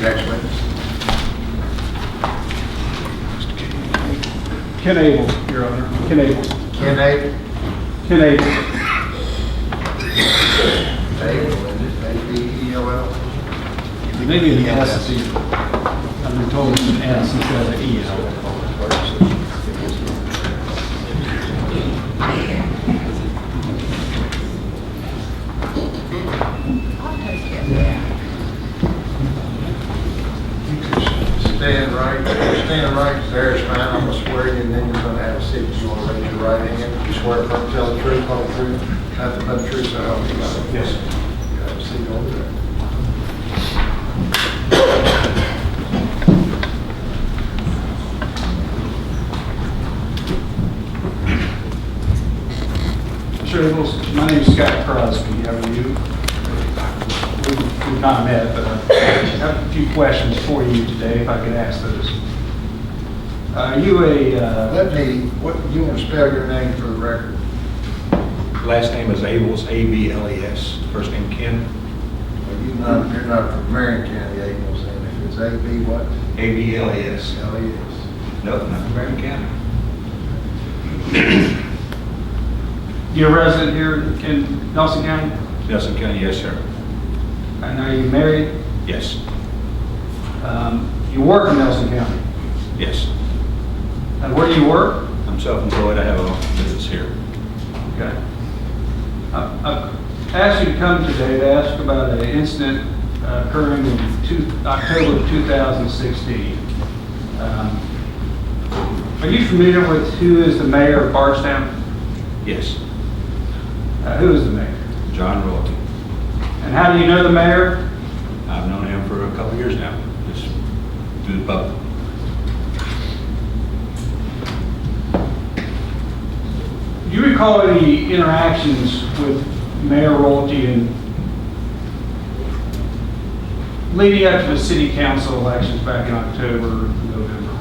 your next witness. Ken Abel, Your Honor. Ken Abel. Ken Abel. Ken Abel. Abel, and this A-B-E-L-L. Maybe an S. I've been told it's an S instead of an E. Stand right, there's mine. I'm going to swear you, and then you're going to have a seat. You want to raise your right hand. You swear to tell the truth, whole truth, nothing but the truth, so help you God. Yes. You have a seat over there. Sure, my name is Scott Crosby. How are you? We've not met, but I have a few questions for you today, if I could ask those. Are you What, you want to spell your name for the record? Last name is Abels, A-B-L-E-S. First name Ken, Well, you're not from Marion County, Abels, and if it's A-B what? A-B-L-E-S. L-E-S. No, not from Marion County. you're a resident here in Nelson County? Nelson County, yes, sir. And are you married? Yes, You work in Nelson County? yes. And where do you work? I'm self-employed. I have a business here. Okay. I've asked you to come today to ask about an incident occurring in October of 2016. Are you familiar with who is the mayor of Bardstown? Yes, Who is the mayor? John Royalty. And how do you know the mayor? I've known him for a couple years now, just through the public. Do you recall any interactions with Mayor Royalty and leading up to the city council elections back in October, November?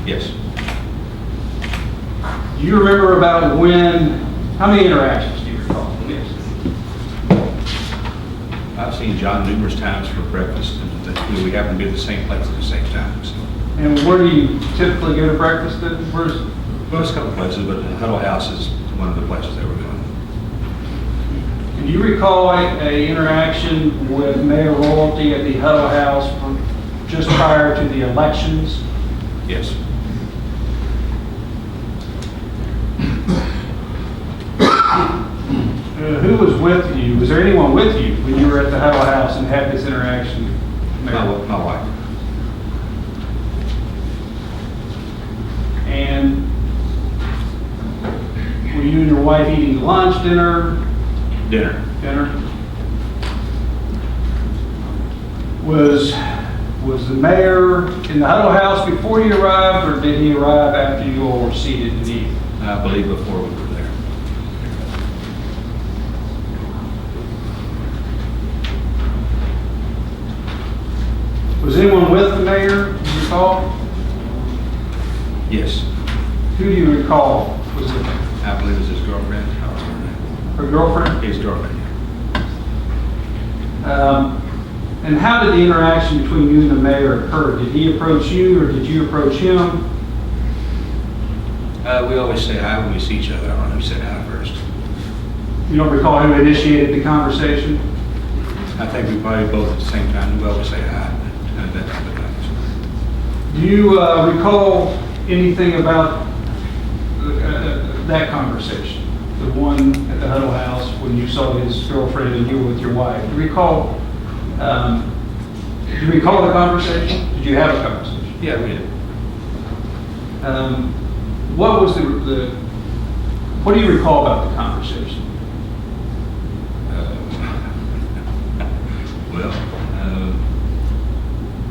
Yes, Do you remember about how many interactions do you recall? Yes. I've seen John numerous times for breakfast, and we happen to be at the same place at the same time. So. And where do you typically go to breakfast at? Where's, Well, there's a couple places, but the Huddle House is one of the places they were going. do you recall a interaction with Mayor Royalty at the Huddle House just prior to the elections? Yes, Who was with you? Was there anyone with you when you were at the Huddle House and had this interaction? Mayor? my wife. And were you and your wife eating lunch, dinner? Dinner. Was the mayor in the Huddle House before you arrived, or did he arrive after you all were seated and eating? I believe before we were there. Was anyone with the mayor, do you recall? Yes, Who do you recall was with him? I believe it was his girlfriend. I was her name. Her girlfriend? His girlfriend. And how did the interaction between you and the mayor occur? Did he approach you, or did you approach him? We always say hi when we see each other. I don't know who said hi first. You don't recall who initiated the conversation? I think we probably both at the same time. We always say hi. That type of thing. Do you recall anything about that conversation? The one at the Huddle House when you saw his girlfriend and you were with your wife? Do you recall the conversation? Did you have a conversation? Yeah, we did. What was what do you recall about the conversation? Well,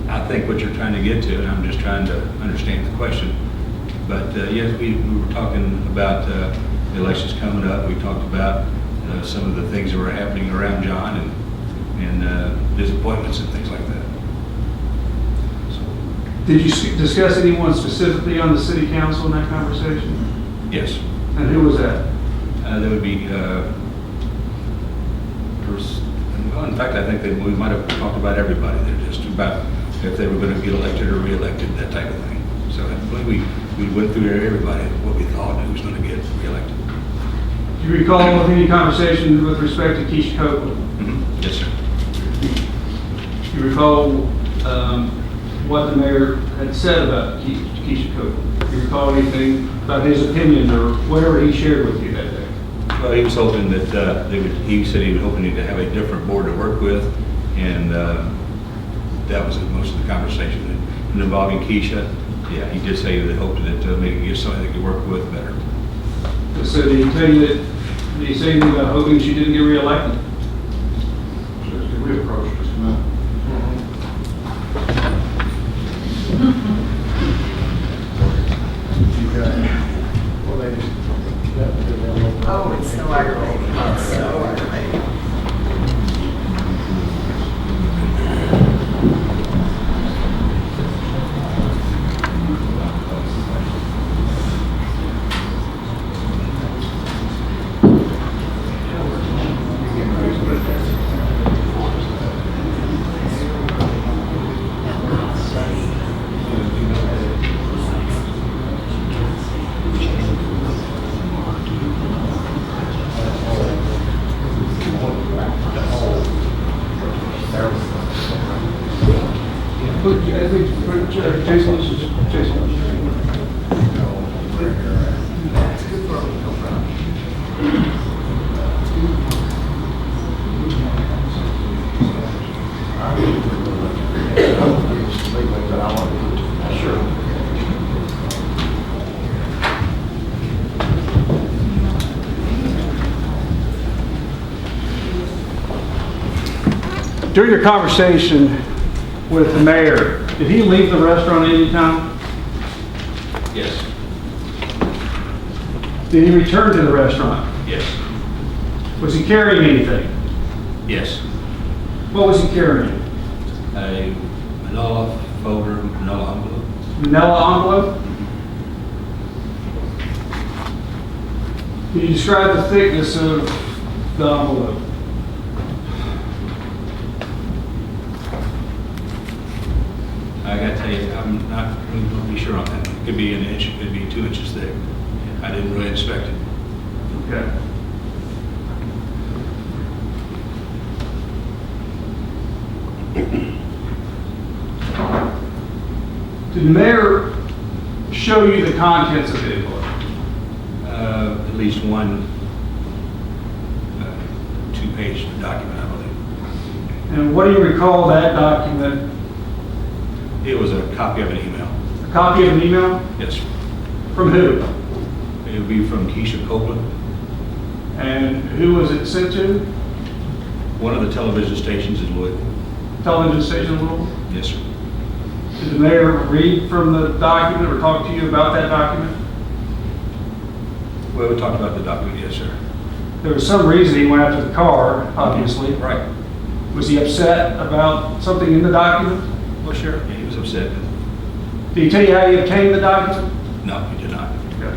I think what you're trying to get to, and I'm just trying to understand the question. But yes, we were talking about the elections coming up. We talked about some of the things that were happening around John and disappointments and things like that. So, Did you discuss anyone specifically on the city council in that conversation? yes, And who was that? that would be In fact, I think that we might have talked about everybody there, just about if they were going to get elected or re-elected, that type of thing. So I believe we went through everybody, what we thought who was going to get re-elected. Do you recall of any conversation with respect to Keisha Copeland? Yes, sir. Do you recall what the mayor had said about Keisha Copeland? Do you recall anything about his opinion or whatever he shared with you that day? Well, he was hoping that he said he was hoping to have a different board to work with, and that was most of the conversation. And involving Keisha, yeah, he did say that he hoped that maybe get somebody they could work with better. So did he tell you that, did he say anything about hoping she didn't get reelected? We approached this month. Well, they just. Oh, it's so aggravating. It's so aggravating. During your conversation with the mayor, did he leave the restaurant at any time? Yes. Did he return to the restaurant? Yes. Was he carrying anything? Yes. What was he carrying? A manila folder, manila envelope. Manila envelope? Can you describe the thickness of the envelope? I got to tell you, I'm not really sure on that. It could be an inch, it could be 2 inches thick. I didn't really inspect it. Okay. Did the mayor show you the contents of the envelope? At least one 2-page document, I believe. And what do you recall that document? It was a copy of an email. A copy of an email? Yes. From who? It would be from Keisha Copeland, And who was it sent to? one of the television stations in Louisville. Television station Louisville? Yes, sir. Did the mayor read from the document or talk to you about that document? Well, we talked about the document, yes, sir. There was some reason he went out to the car, obviously. Right. Was he upset about something in the document? Well, sure. Yeah, he was upset. Did he tell you how he obtained the document? No, he did not. Okay.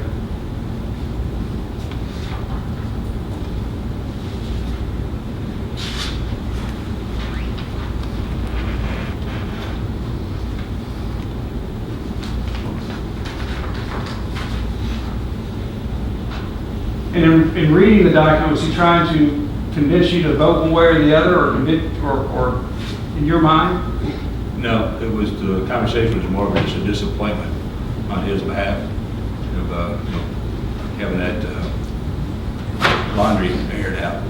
And in reading the document, was he trying to convince you to vote one way or the other, or in your mind? No, it was, the conversation was more of just a disappointment on his behalf of having that laundry aired out.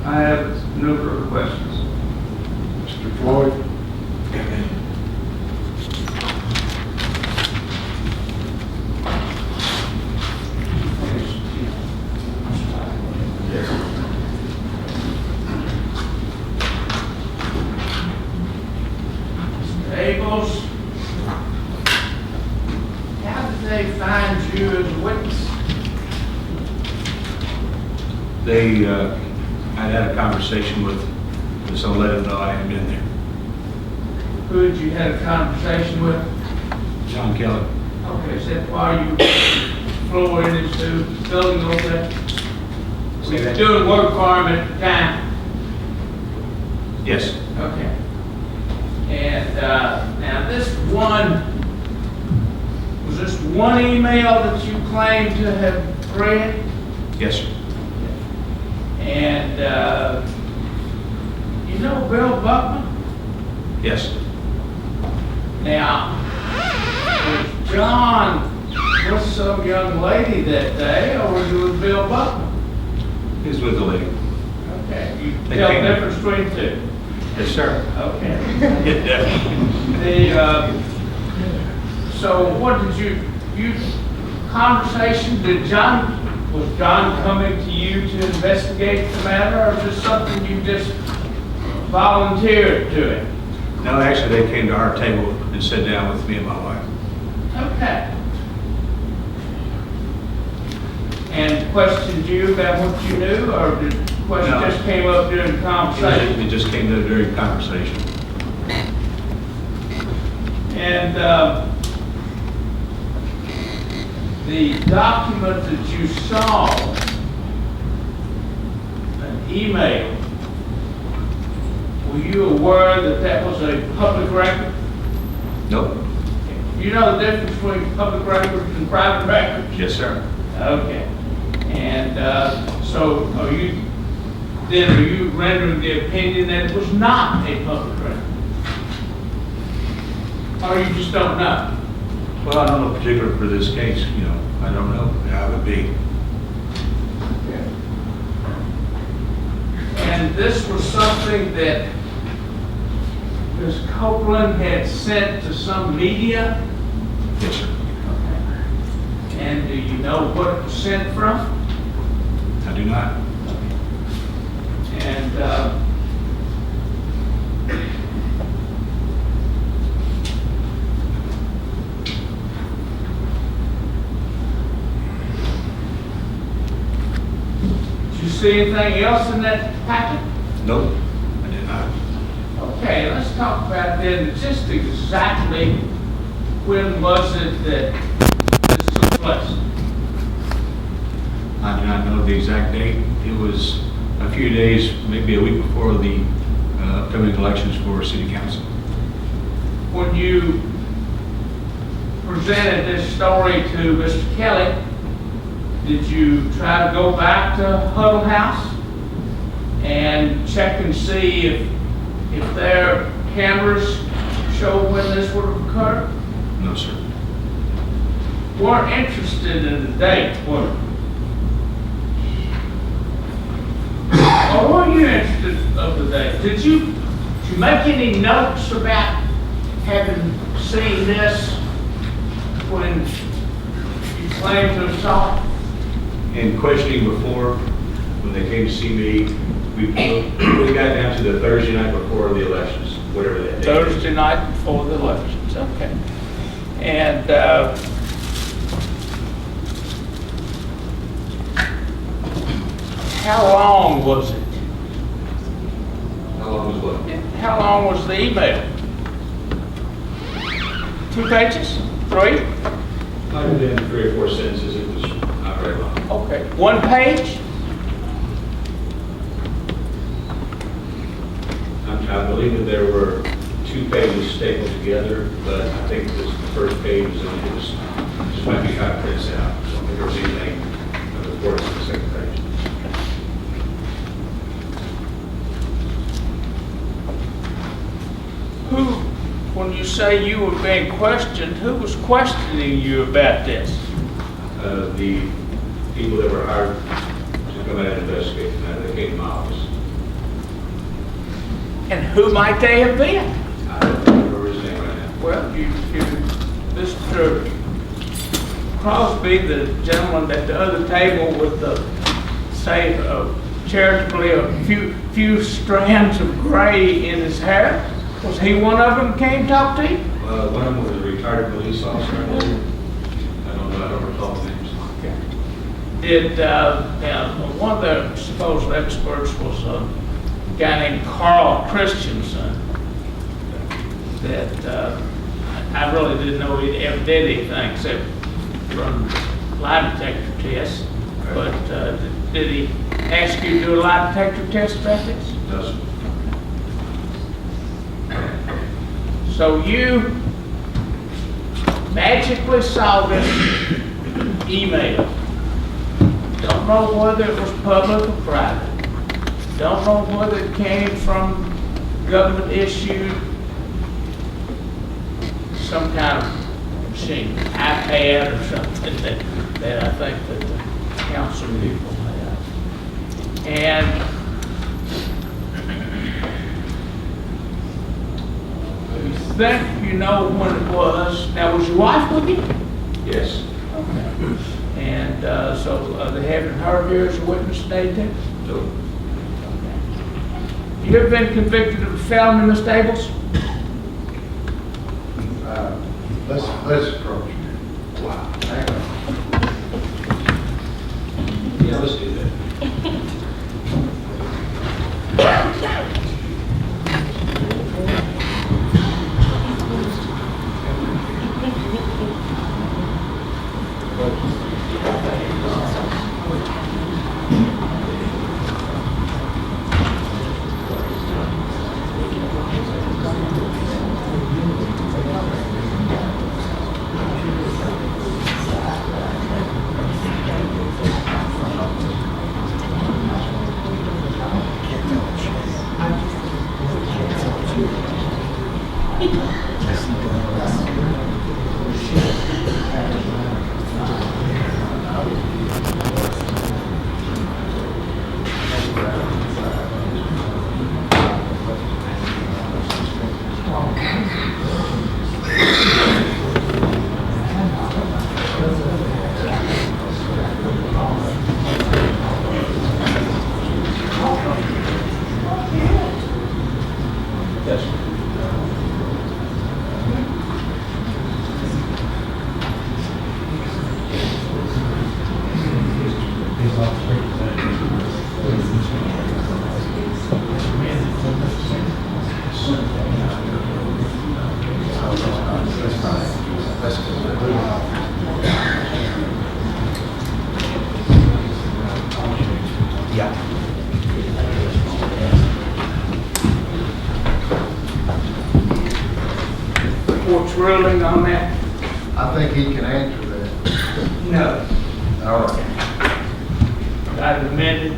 I have no further questions. Mr. Floyd? Abels, how did they find you as a witness? They, I had a conversation with someone, let them know I had been there. Who did you have a conversation with? John Kelly. Okay, is that why you flew into the building over there? Say Were you that? doing work for him at the time? Yes, Okay. And, now was this one email that you claim to have read? yes, sir. And, you know Bill Buckman? Yes. Now, was John with some young lady that day, or was you with Bill Buckman? He's with the lady. Okay, you They tell the came- difference between the two. Yes, sir. Okay. Yeah. So what did you conversation, was John coming to you to investigate the matter, or just something you just volunteered to it? No, actually, they came to our table and sat down with me and my wife. Okay. And questioned you about what you knew, or did the question No. just came up during the conversation? It just came to during conversation. And the document that you saw, an email, were you aware that that was a public record? Nope. You know the difference between public records and private records? Yes, sir. Okay. And so are you rendering the opinion that it was not a public record? Or you just don't know? Well, I don't know particular for this case, I don't know how it would be. And this was something that Ms. Copeland had sent to some media? Yes, sir. And do you know what it was sent from? I do not. And did you see anything else in that packet? Nope, I did not. Okay, let's talk about then just exactly when was it that this took place? I do not know the exact date. It was a few days, maybe a week before the upcoming elections for city council. When you presented this story to Mr. Kelly, did you try to go back to Huddle House and check and see if their cameras showed when this would have occurred? No, sir. Weren't interested in the date, were you? Or were you interested of the date? Did you make any notes about having seen this when you claimed to have saw it? In questioning before, when they came to see me, we got down to the Thursday night before the elections, whatever that day is. Thursday night before the elections, okay. And how long was it? How long was what? How long was the email? 2 pages? 3? Might have been 3 or 4 sentences. It was not very long. Okay. 1 page? I believe that there were 2 pages stapled together, but I think this the first page was, it just might be kind of printed out. So if there was anything of importance in the second page. Who, when you say you were being questioned, who was questioning you about this? The people that were hired to come out and investigate the matter, they came to my office. And who might they have been? I don't remember his name right now. Well, Mr. Crosby, the gentleman at the other table with the, say, charitably a few strands of gray in his hair, was he one of them came talk to you? One of them was a retired police officer, I believe. I don't recall the names. Did, now, one of the supposed experts was a guy named Carl Christensen that I really didn't know he ever did anything except run lie detector tests. But did he ask you to do a lie detector test about this? Does. So you magically saw this email. Don't know whether it was public or private. Don't know whether it came from government issued some kind of machine, iPad or something that I think that the council people have. And you think you know when it was. Now, was your wife with you? Yes. Okay. And so they having her here as a witness today too? No. Okay. You ever been convicted of a felony in the stables? Let's approach. Wow. Hang on. Yeah, let's do that. Let's move on. Court's ruling on that? I think he can answer that. No. All right. Got it amended?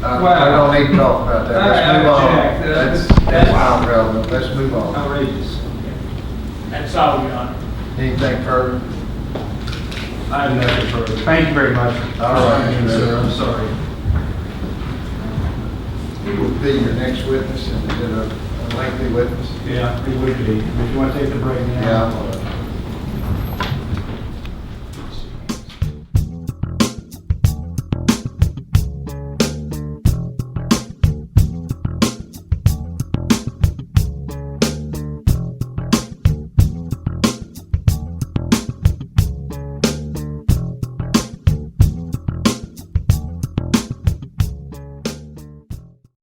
I don't need to talk about that. Let's move on. Check. That's wild relevant. Let's move on. Outrageous. That's all, Your Honor. Anything further? I have nothing further. Thank you very much. All right, Sir, I'm sorry. Who will be your next witness, and is it a lengthy witness? Yeah, it would be. If you want to take the break now. Yeah, I'm gonna